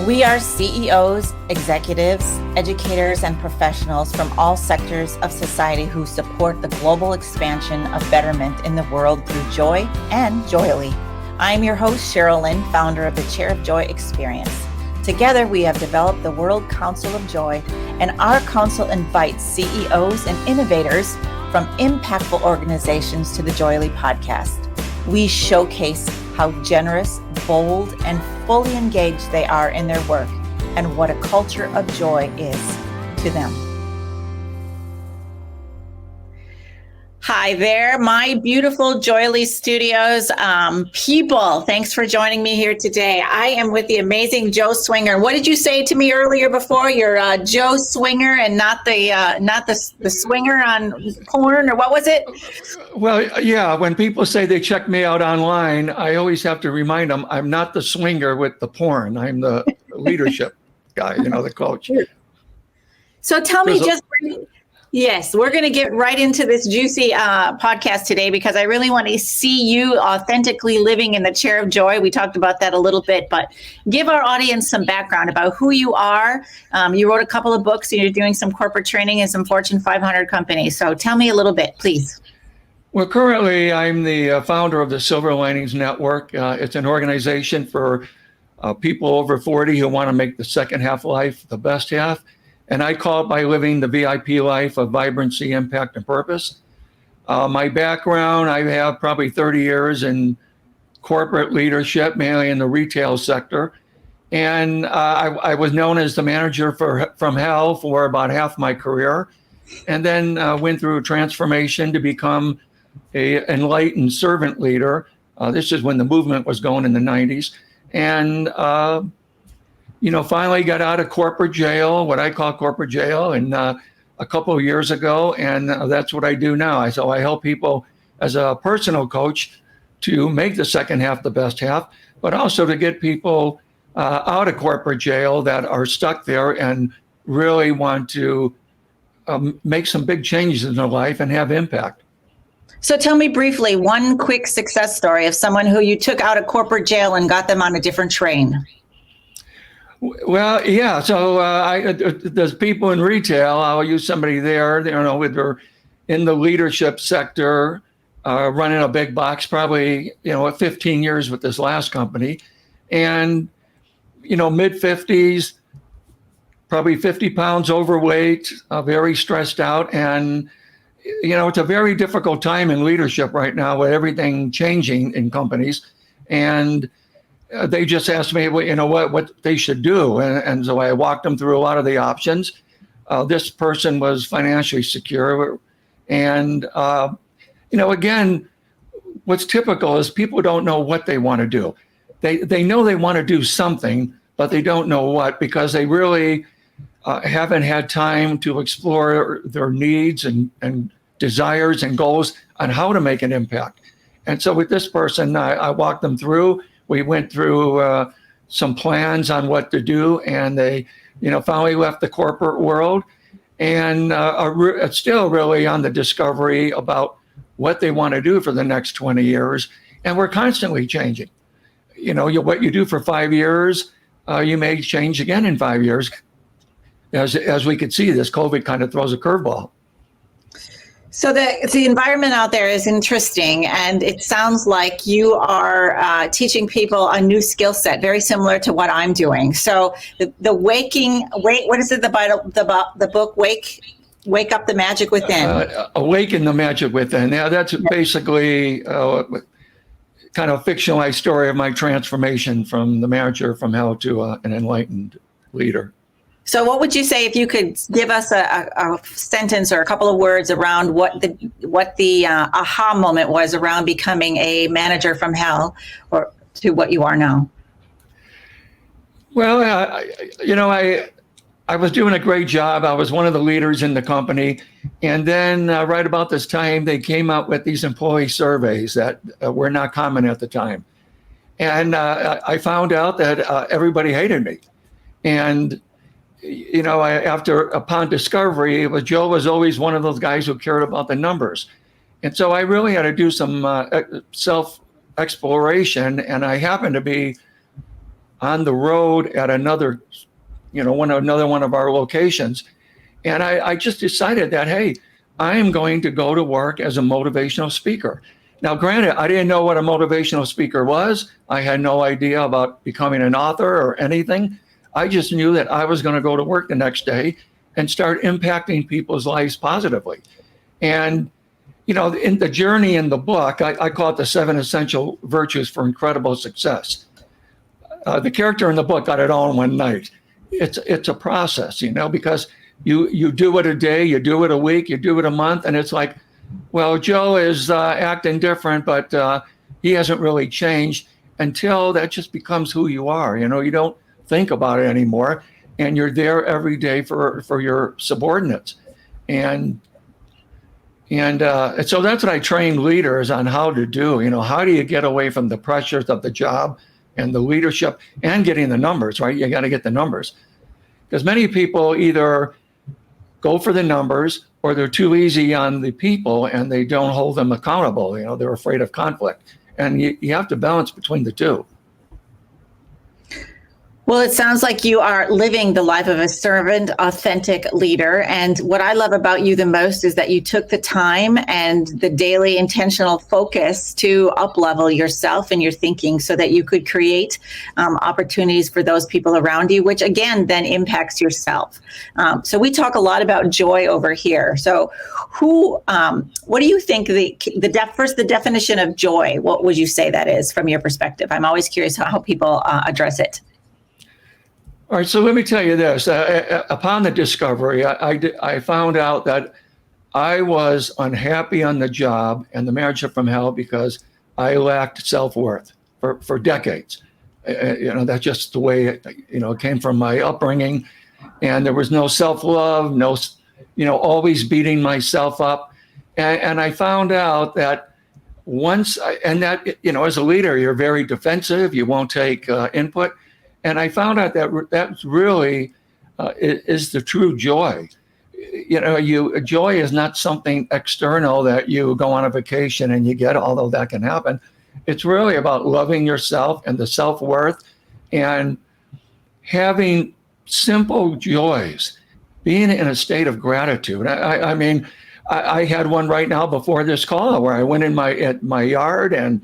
We are CEOs, executives, educators, and professionals from all sectors of society who support the global expansion of betterment in the world through joy and joyily. I'm your host, Cheryl Lynn, founder of the Chair of Joy Experience. Together, we have developed the World Council of Joy, and our council invites CEOs and innovators from impactful organizations to the Joyly podcast. We showcase how generous, bold, and fully engaged they are in their work and what a culture of joy is to them. Hi there, my beautiful Joyly Studios people. Thanks for joining me here today. I am with the amazing Joe Swinger. What did you say to me earlier before? You're Joe Swinger and not the swinger on porn, or what was it? Well, yeah, when people say they check me out online, I always have to remind them I'm not the swinger with the porn. I'm the leadership guy, the coach. So tell me Yes, we're going to get right into this juicy podcast today because I really want to see you authentically living in the chair of joy. We talked about that a little bit, but give our audience some background about who you are. You wrote a couple of books and you're doing some corporate training in some Fortune 500 companies. So tell me a little bit, please. Well, currently I'm the founder of the Silver Linings Network. It's an organization for people over 40 who want to make the second half of life the best half. And I call it by living the VIP life of vibrancy, impact, and purpose. My background, I have probably 30 years in corporate leadership, mainly in the retail sector. And I was known as the manager from hell for about half my career, and then went through a transformation to become an enlightened servant leader. This is when the movement was going in the 90s. And finally got out of corporate jail, what I call corporate jail, and a couple of years ago, and that's what I do now. So I help people as a personal coach to make the second half the best half, but also to get people out of corporate jail that are stuck there and really want to make some big changes in their life and have impact. So tell me briefly, one quick success story of someone who you took out of corporate jail and got them on a different train. Well, yeah. So there's people in retail. I'll use somebody there, they're in the leadership sector, running a big box, probably, at 15 years with this last company. And, mid 50s, probably 50 pounds overweight, very stressed out. And, it's a very difficult time in leadership right now with everything changing in companies. And they just asked me, what they should do. And so I walked them through a lot of the options. This person was financially secure. And, again, what's typical is people don't know what they want to do. They know they want to do something, but they don't know what, because they really haven't had time to explore their needs and desires and goals on how to make an impact. And so with this person, I walked them through. We went through some plans on what to do, and they, finally left the corporate world and are still really on the discovery about what they want to do for the next 20 years. And we're constantly changing. What you do for 5 years, you may change again in 5 years. As we could see, this COVID kind of throws a curveball. So the environment out there is interesting, and it sounds like you are teaching people a new skill set, very similar to what I'm doing. So what is it? The book, Wake Up the Magic Within. Awaken the Magic Within. Yeah, that's basically kind of fictionalized story of my transformation from the manager from hell to an enlightened leader. So what would you say if you could give us a sentence or a couple of words around what the aha moment was around becoming a manager from hell or to what you are now? Well, I was doing a great job. I was one of the leaders in the company. And then right about this time, they came out with these employee surveys that were not common at the time. And I found out that everybody hated me. And upon discovery, Joe was always one of those guys who cared about the numbers. And so I really had to do some self-exploration, and I happened to be on the road at another, another one of our locations. And I just decided that, hey, I am going to go to work as a motivational speaker. Now, granted, I didn't know what a motivational speaker was. I had no idea about becoming an author or anything. I just knew that I was going to go to work the next day and start impacting people's lives positively. And, in the journey in the book, I call it the 7 essential virtues for incredible success. The character in the book got it all in one night. It's a process, because you do it a day, you do it a week, you do it a month, and it's like, well, Joe is acting different, but he hasn't really changed, until that just becomes who you are. You don't think about it anymore, and you're there every day for your subordinates. And so that's what I train leaders on how to do. How do you get away from the pressures of the job and the leadership and getting the numbers, right? You got to get the numbers, because many people either go for the numbers or they're too easy on the people and they don't hold them accountable. They're afraid of conflict, and you have to balance between the two. Well, it sounds like you are living the life of a servant, authentic leader. And what I love about you the most is that you took the time and the daily intentional focus to up-level yourself and your thinking so that you could create opportunities for those people around you, which again, then impacts yourself. So we talk a lot about joy over here. So what do you think first, the definition of joy, what would you say that is from your perspective? I'm always curious how people address it. All right, so let me tell you this. Upon the discovery, I found out that I was unhappy on the job and the marriage from hell because I lacked self-worth for decades. That's just the way it came from my upbringing, and there was no self-love, no, always beating myself up. And I found out that as a leader, you're very defensive, you won't take input. And I found out that that's really is the true joy. Joy is not something external that you go on a vacation and you get, although that can happen. It's really about loving yourself and the self-worth and having simple joys, being in a state of gratitude. I had one right now before this call where I went in my yard and,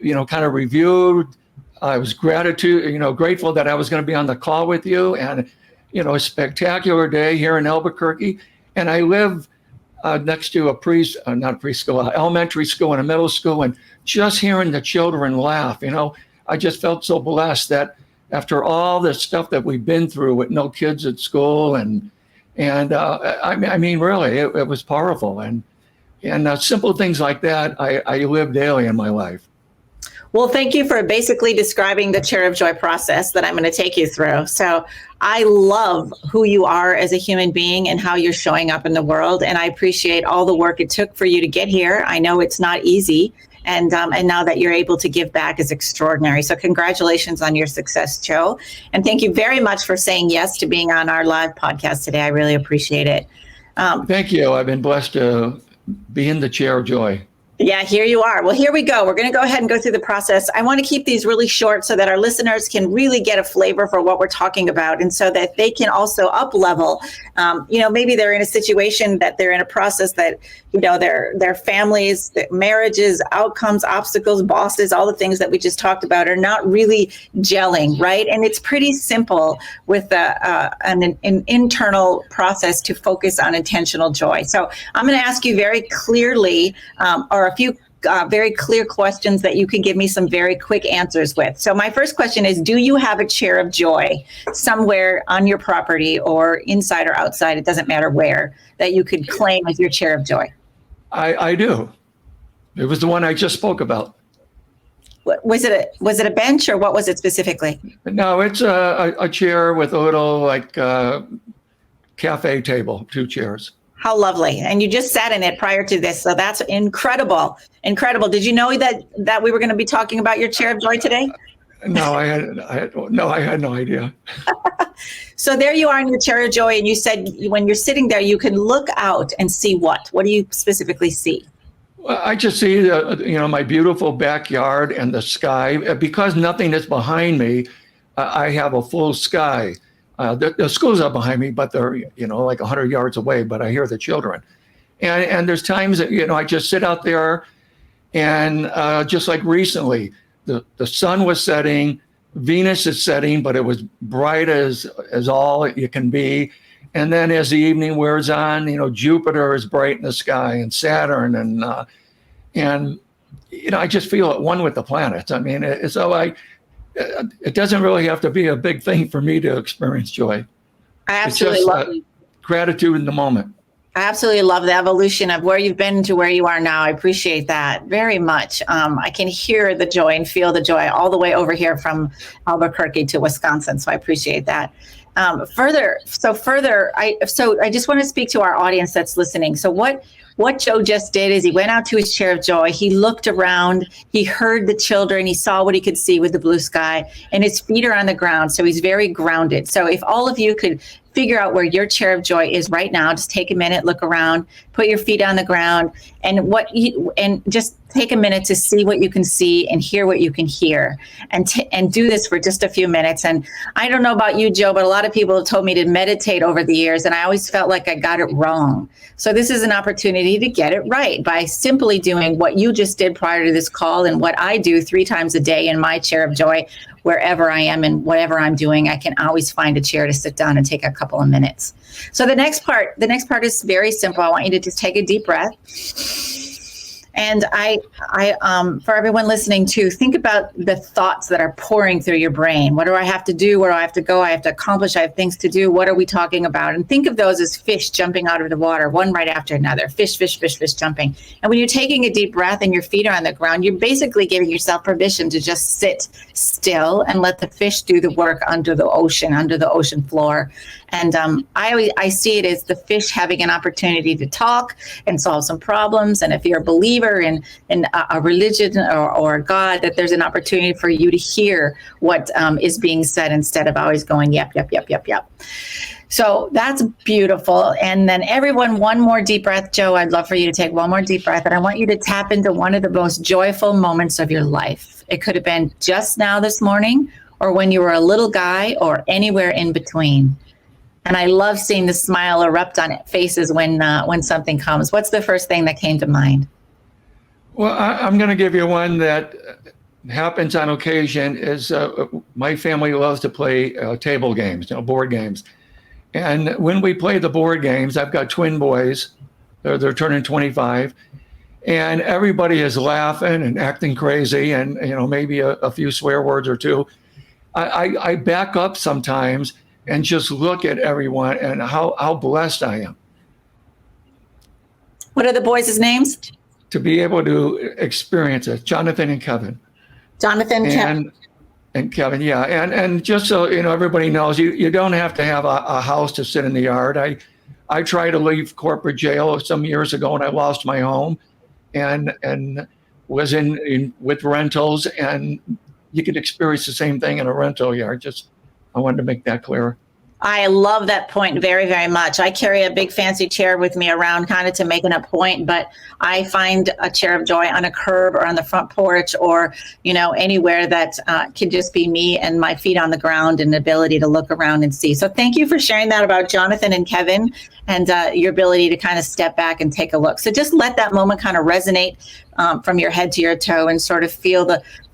kind of reviewed. I was grateful that I was going to be on the call with you, and, a spectacular day here in Albuquerque. And I live next to elementary school and a middle school, and just hearing the children laugh, I just felt so blessed that after all the stuff that we've been through with no kids at school, and really, it was powerful. And simple things like that, I live daily in my life. Well, thank you for basically describing the Chair of Joy process that I'm going to take you through. So I love who you are as a human being and how you're showing up in the world. And I appreciate all the work it took for you to get here. I know it's not easy. And now that you're able to give back is extraordinary. So congratulations on your success, Joe. And thank you very much for saying yes to being on our live podcast today. I really appreciate it. Thank you. I've been blessed to be in the Chair of Joy. Yeah, here you are. Well, here we go. We're going to go ahead and go through the process. I want to keep these really short so that our listeners can really get a flavor for what we're talking about, and so that they can also up level. Maybe they're in a situation that they're in a process that, their families, their marriages, outcomes, obstacles, bosses, all the things that we just talked about are not really gelling, right? And it's pretty simple with an internal process to focus on intentional joy. So I'm going to ask you very clearly, or a few very clear questions that you can give me some very quick answers with. So my first question is, do you have a chair of joy somewhere on your property or inside or outside, it doesn't matter where, that you could claim as your chair of joy? I do. It was the one I just spoke about. Was it a bench, or what was it specifically? No, it's a chair with a little cafe table, 2 chairs. How lovely. And you just sat in it prior to this. So that's incredible. Incredible. Did you know that we were going to be talking about your chair of joy today? No, I had no idea. So there you are in your chair of joy. And you said when you're sitting there, you can look out and see what? What do you specifically see? Well, I just see my beautiful backyard and the sky. Because nothing is behind me, I have a full sky. The schools are behind me, but they're, like 100 yards away, but I hear the children. And there's times that, I just sit out there and just like recently, the sun was setting, Venus is setting, but it was bright as all it can be. And then as the evening wears on, Jupiter is bright in the sky, and Saturn, and I just feel at one with the planets. I mean, it doesn't really have to be a big thing for me to experience joy. I absolutely love gratitude in the moment. I absolutely love the evolution of where you've been to where you are now. I appreciate that very much. I can hear the joy and feel the joy all the way over here from Albuquerque to Wisconsin. So I appreciate that. Further, I just want to speak to our audience that's listening. So what Joe just did is he went out to his chair of joy. He looked around, he heard the children, he saw what he could see with the blue sky, and his feet are on the ground. So he's very grounded. So if all of you could figure out where your chair of joy is right now, just take a minute, look around, put your feet on the ground, and just take a minute to see what you can see and hear what you can hear, and do this for just a few minutes. And I don't know about you, Joe, but a lot of people have told me to meditate over the years, and I always felt like I got it wrong. So this is an opportunity to get it right by simply doing what you just did prior to this call, and what I do 3 times a day in my chair of joy. Wherever I am and whatever I'm doing, I can always find a chair to sit down and take a couple of minutes. So the next part is very simple. I want you to just take a deep breath. And I for everyone listening too, think about the thoughts that are pouring through your brain. What do I have to do? Where do I have to go? I have to accomplish. I have things to do. What are we talking about? And think of those as fish jumping out of the water, one right after another. Fish, fish, fish, fish jumping. And when you're taking a deep breath and your feet are on the ground, you're basically giving yourself permission to just sit still and let the fish do the work under the ocean floor. And I see it as the fish having an opportunity to talk and solve some problems. And if you're a believer in a religion or God, that there's an opportunity for you to hear what is being said instead of always going, yep, yep, yep, yep, yep. So that's beautiful. And then everyone, one more deep breath. Joe, I'd love for you to take one more deep breath. And I want you to tap into one of the most joyful moments of your life. It could have been just now this morning, or when you were a little guy, or anywhere in between. And I love seeing the smile erupt on faces when something comes. What's the first thing that came to mind? Well, I'm going to give you one that happens on occasion. Is my family loves to play table games, board games. And when we play the board games, I've got twin boys. They're turning 25. And everybody is laughing and acting crazy, and maybe a few swear words or two. I back up sometimes and just look at everyone and how blessed I am. What are the boys' names? To be able to experience it. Jonathan and Kevin. Kevin. And Kevin, yeah. And just so everybody knows, you don't have to have a house to sit in the yard. I tried to leave corporate jail some years ago, and I lost my home and was in with rentals, and you could experience the same thing in a rental yard. I wanted to make that clear. I love that point very, very much. I carry a big fancy chair with me around kind of to make a point, but I find a chair of joy on a curb or on the front porch or, anywhere that can just be me and my feet on the ground and the ability to look around and see. So thank you for sharing that about Jonathan and Kevin and your ability to kind of step back and take a look. So just let that moment kind of resonate from your head to your toe and sort of feel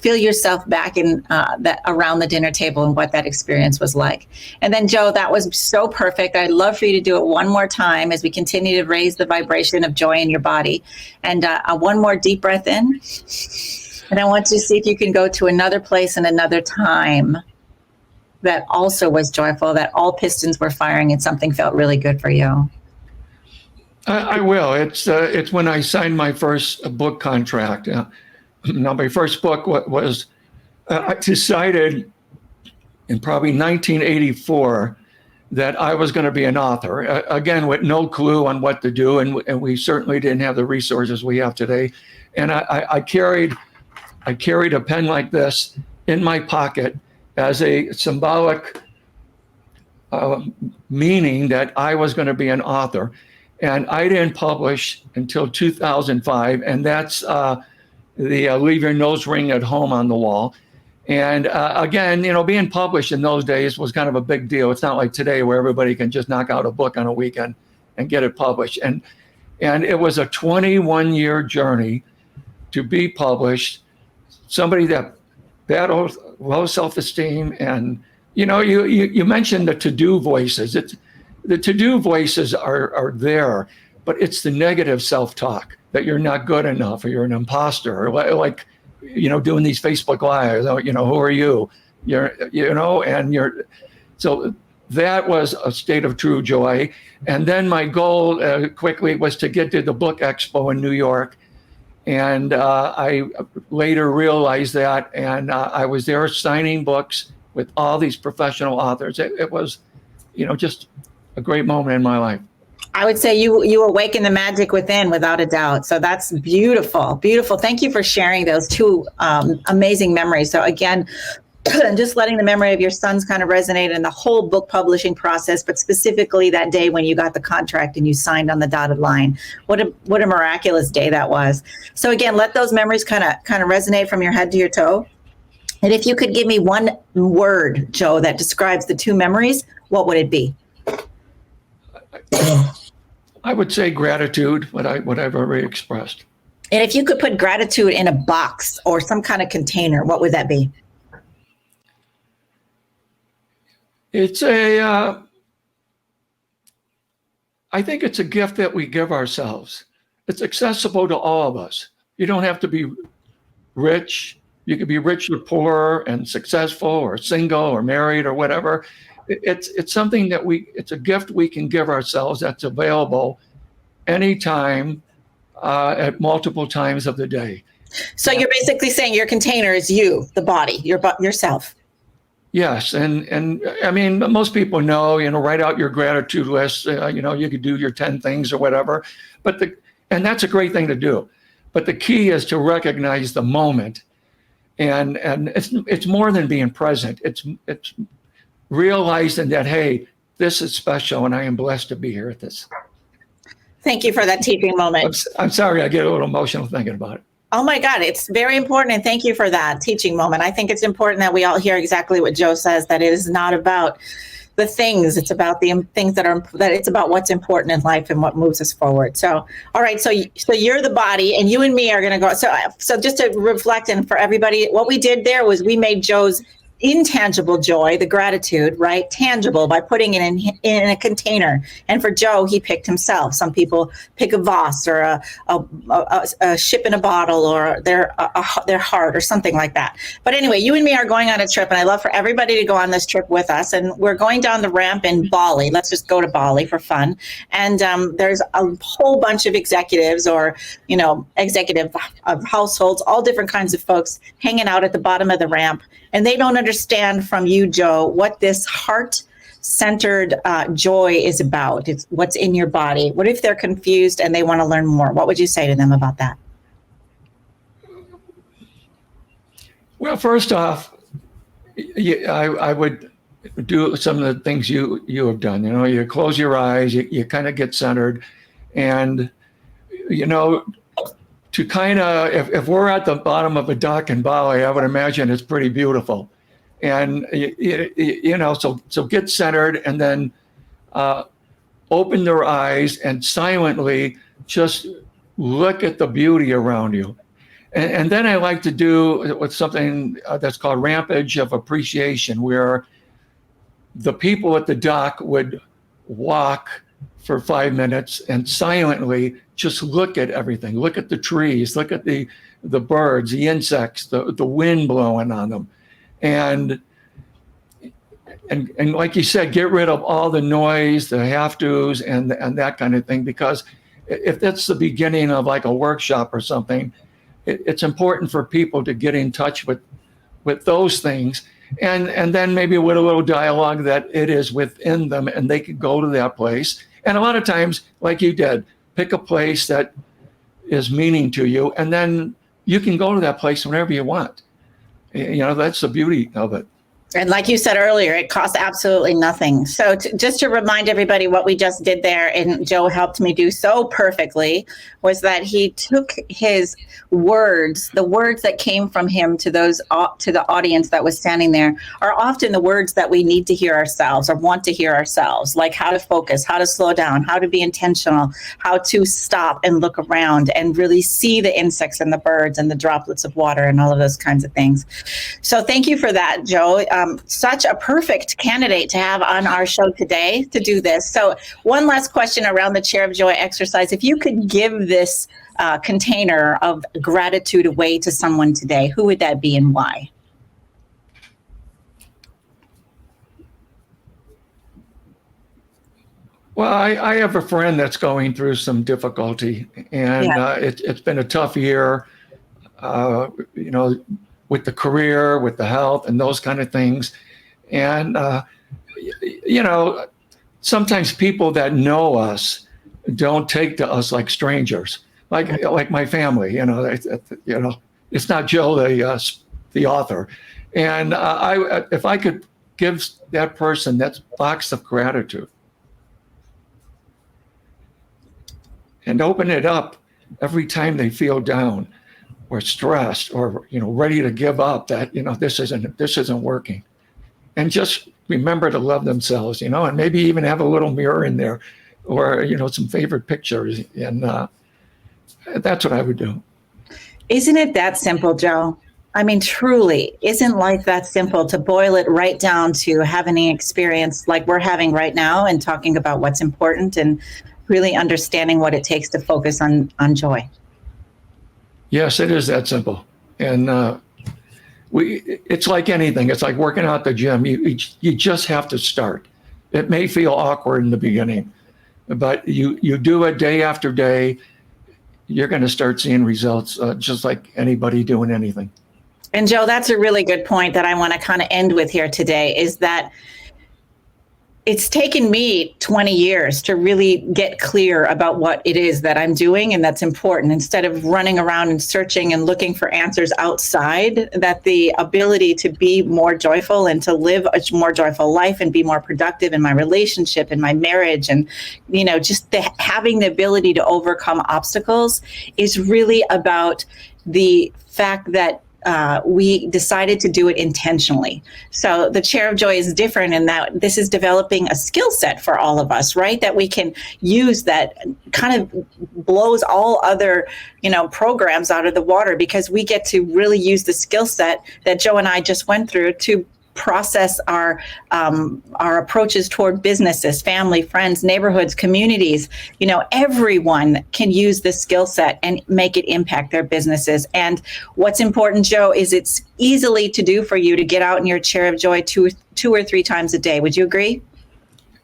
yourself back in that around the dinner table and what that experience was like. And then Joe, that was so perfect. I'd love for you to do it one more time as we continue to raise the vibration of joy in your body. And one more deep breath in. And I want you to see if you can go to another place and another time that also was joyful, that all pistons were firing and something felt really good for you. I will. It's when I signed my first book contract. Now, my first book was I decided in probably 1984 that I was going to be an author, again, with no clue on what to do. And we certainly didn't have the resources we have today. And I carried a pen like this in my pocket as a symbolic meaning that I was going to be an author. And I didn't publish until 2005. And that's the Leave Your Nose Ring at Home on the Wall. And again, being published in those days was kind of a big deal. It's not like today where everybody can just knock out a book on a weekend and get it published. And it was a 21-year journey to be published. Somebody that battled low self-esteem, and you mentioned the to-do voices. The to-do voices are there, but it's the negative self-talk that you're not good enough, or you're an imposter, or like doing these Facebook Lives. Who are you? So that was a state of true joy. And then my goal quickly was to get to the Book Expo in New York. And I later realized that, and I was there signing books with all these professional authors. It was, just a great moment in my life. I would say you awaken the magic within, without a doubt. So that's beautiful, beautiful. Thank you for sharing those two amazing memories. So again, just letting the memory of your sons kind of resonate in the whole book publishing process, but specifically that day when you got the contract and you signed on the dotted line. What a miraculous day that was. So again, let those memories kind of resonate from your head to your toe. And if you could give me one word, Joe, that describes the two memories, what would it be? I would say gratitude, what I've already expressed. And if you could put gratitude in a box or some kind of container, what would that be? It's I think it's a gift that we give ourselves. It's accessible to all of us. You don't have to be rich. You could be rich or poor and successful or single or married or whatever. It's something that it's a gift we can give ourselves that's available anytime at multiple times of the day. So you're basically saying your container is you, the body, yourself. Yes, and I mean, most people know, write out your gratitude list. You could do your 10 things or whatever, and that's a great thing to do. But the key is to recognize the moment, and it's more than being present. It's realizing that, hey, this is special, and I am blessed to be here at this. Thank you for that teaching moment. I'm sorry, I get a little emotional thinking about it. Oh my God, it's very important. And thank you for that teaching moment. I think it's important that we all hear exactly what Joe says, that it is not about the things. It's about the things that it's about what's important in life and what moves us forward. So, all right. So you're the body, and you and me are going to go. So just to reflect, and for everybody, what we did there was we made Joe's intangible joy, the gratitude, right, tangible by putting it in a container. And for Joe, he picked himself. Some people pick a vase or a ship in a bottle, or their heart or something like that. But anyway, you and me are going on a trip, and I love for everybody to go on this trip with us. And we're going down the ramp in Bali. Let's just go to Bali for fun. And there's a whole bunch of executives, or executive of households, all different kinds of folks hanging out at the bottom of the ramp. And they don't understand from you, Joe, what this heart-centered joy is about. It's what's in your body. What if they're confused and they want to learn more? What would you say to them about that? Well, first off, I would do some of the things you have done. You close your eyes, you kind of get centered, and to kind of, if we're at the bottom of a dock in Bali, I would imagine it's pretty beautiful. And, so get centered, and then open their eyes and silently just look at the beauty around you. And then I like to do with something that's called Rampage of Appreciation, where the people at the dock would walk for 5 minutes and silently just look at everything. Look at the trees, look at the birds, the insects, the wind blowing on them. And like you said, get rid of all the noise, the have-tos, and that kind of thing, because if that's the beginning of like a workshop or something, it's important for people to get in touch with those things. And then maybe with a little dialogue that it is within them, and they could go to that place. And a lot of times, like you did, pick a place that is meaning to you, and then you can go to that place whenever you want. That's the beauty of it. And like you said earlier, it costs absolutely nothing. So just to remind everybody what we just did there, and Joe helped me do so perfectly, was that he took his words, the words that came from him to those to the audience that was standing there, are often the words that we need to hear ourselves or want to hear ourselves, like how to focus, how to slow down, how to be intentional, how to stop and look around and really see the insects and the birds and the droplets of water and all of those kinds of things. So thank you for that, Joe. Such a perfect candidate to have on our show today to do this. So one last question around the Chair of Joy exercise. If you could give this container of gratitude away to someone today, who would that be and why? Well, I have a friend that's going through some difficulty, and it's been a tough year, with the career, with the health, and those kind of things. And, sometimes people that know us don't take to us like strangers, like my family. It's not Joe, the author. And if I could give that person that box of gratitude and open it up every time they feel down or stressed or ready to give up, that this isn't working, and just remember to love themselves, and maybe even have a little mirror in there, or some favorite pictures, and that's what I would do. Isn't it that simple, Joe? I mean, truly, isn't life that simple? To boil it right down to having an experience like we're having right now and talking about what's important and really understanding what it takes to focus on joy. Yes, it is that simple. And it's like anything. It's like working out at the gym. You just have to start. It may feel awkward in the beginning, but you do it day after day, you're going to start seeing results, just like anybody doing anything. And Joe, that's a really good point that I want to kind of end with here today, is that it's taken me 20 years to really get clear about what it is that I'm doing and that's important, instead of running around and searching and looking for answers outside. That the ability to be more joyful and to live a more joyful life and be more productive in my relationship, in my marriage, and just having the ability to overcome obstacles is really about the fact that we decided to do it intentionally. So the Chair of Joy is different in that this is developing a skill set for all of us, right? That we can use, that kind of blows all other, programs out of the water, because we get to really use the skill set that Joe and I just went through to process our approaches toward businesses, family, friends, neighborhoods, communities. Everyone can use this skill set and make it impact their businesses. And what's important, Joe, is it's easily to do for you to get out in your Chair of Joy two or three times a day. Would you agree?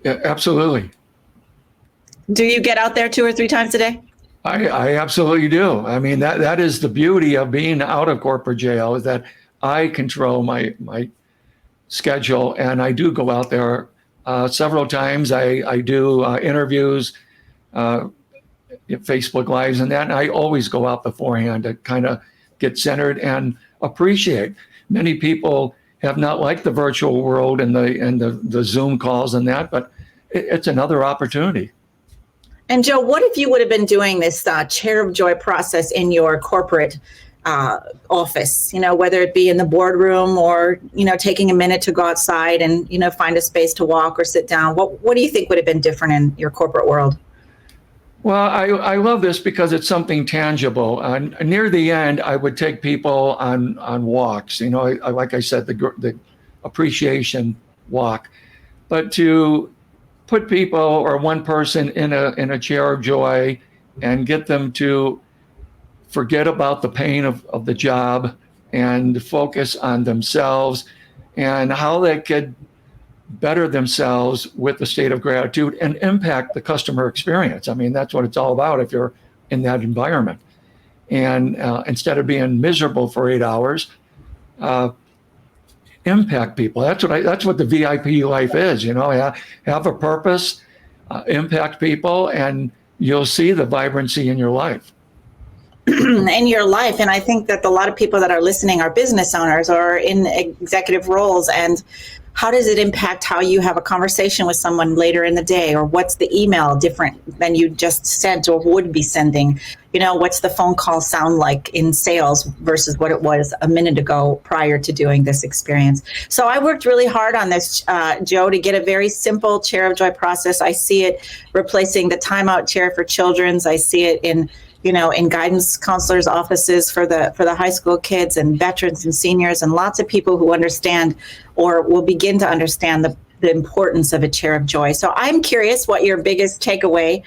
Yeah, absolutely. Do you get out there 2 or 3 times a day? I absolutely do. I mean, that is the beauty of being out of corporate jail, is that I control my schedule, and I do go out there several times. I do interviews, Facebook Lives and that, and I always go out beforehand to kind of get centered and appreciate. Many people have not liked the virtual world and the Zoom calls and that, but it's another opportunity. And Joe, what if you would have been doing this Chair of Joy process in your corporate office, whether it be in the boardroom or, taking a minute to go outside and, find a space to walk or sit down? What do you think would have been different in your corporate world? Well, I love this because it's something tangible. Near the end, I would take people on walks, like I said, the appreciation walk, but to put people or one person in a Chair of Joy and get them to forget about the pain of the job and focus on themselves and how they could better themselves with the state of gratitude and impact the customer experience. I mean, that's what it's all about if you're in that environment. And instead of being miserable for 8 hours, impact people. That's what the VIP life is. Have a purpose, impact people, and you'll see the vibrancy in your life. in your life. And I think that a lot of people that are listening are business owners or in executive roles. And how does it impact how you have a conversation with someone later in the day? Or what's the email different than you just sent or would be sending? You know, what's the phone call sound like in sales versus what it was a minute ago prior to doing this experience? So I worked really hard on this, Joe, to get a very simple Chair of Joy process. I see it replacing the timeout chair for children's. I see it in guidance counselors' offices for the high school kids and veterans and seniors and lots of people who understand or will begin to understand the importance of a Chair of Joy. So I'm curious what your biggest takeaway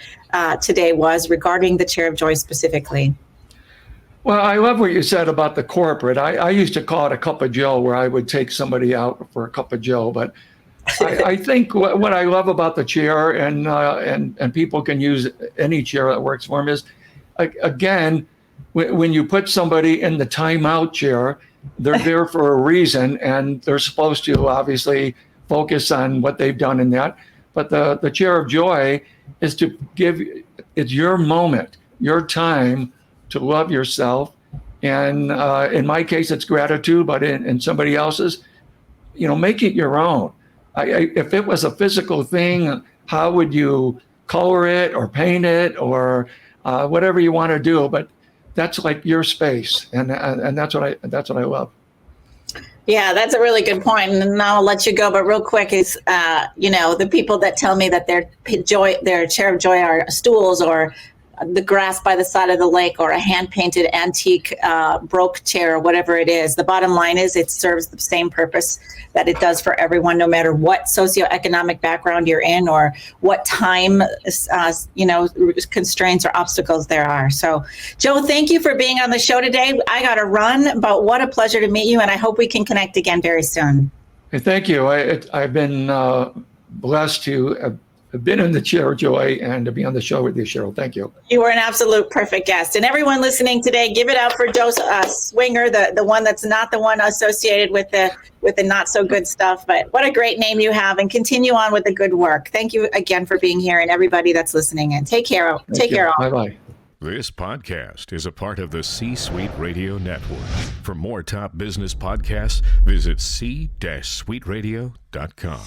today was regarding the Chair of Joy specifically. Well, I love what you said about the corporate. I used to call it a cup of Joe, where I would take somebody out for a cup of Joe. But I think what I love about the chair, and people can use any chair that works for them, is, again, when you put somebody in the timeout chair, they're there for a reason, and they're supposed to obviously focus on what they've done in that. But the Chair of Joy is to it's your moment, your time to love yourself. And in my case, it's gratitude, but in somebody else's, make it your own. If it was a physical thing, how would you color it or paint it or whatever you want to do? But that's like your space, and that's what I love. Yeah, that's a really good point. And I'll let you go, but real quick is, the people that tell me that their Chair of Joy are stools or the grass by the side of the lake or a hand-painted antique broke chair or whatever it is. The bottom line is it serves the same purpose that it does for everyone, no matter what socioeconomic background you're in or what time, constraints or obstacles there are. So, Joe, thank you for being on the show today. I got to run, but what a pleasure to meet you, and I hope we can connect again very soon. Hey, thank you. I've been blessed to have been in the Chair of Joy and to be on the show with you, Cheryl. Thank you. You were an absolute perfect guest. And everyone listening today, give it up for Joe Swinger, the one that's not the one associated with the not so good stuff. But what a great name you have, and continue on with the good work. Thank you again for being here, and everybody that's listening. And take care. Take care. Bye-bye. This podcast is a part of the C-Suite Radio Network. For more top business podcasts, visit c-suiteradio.com.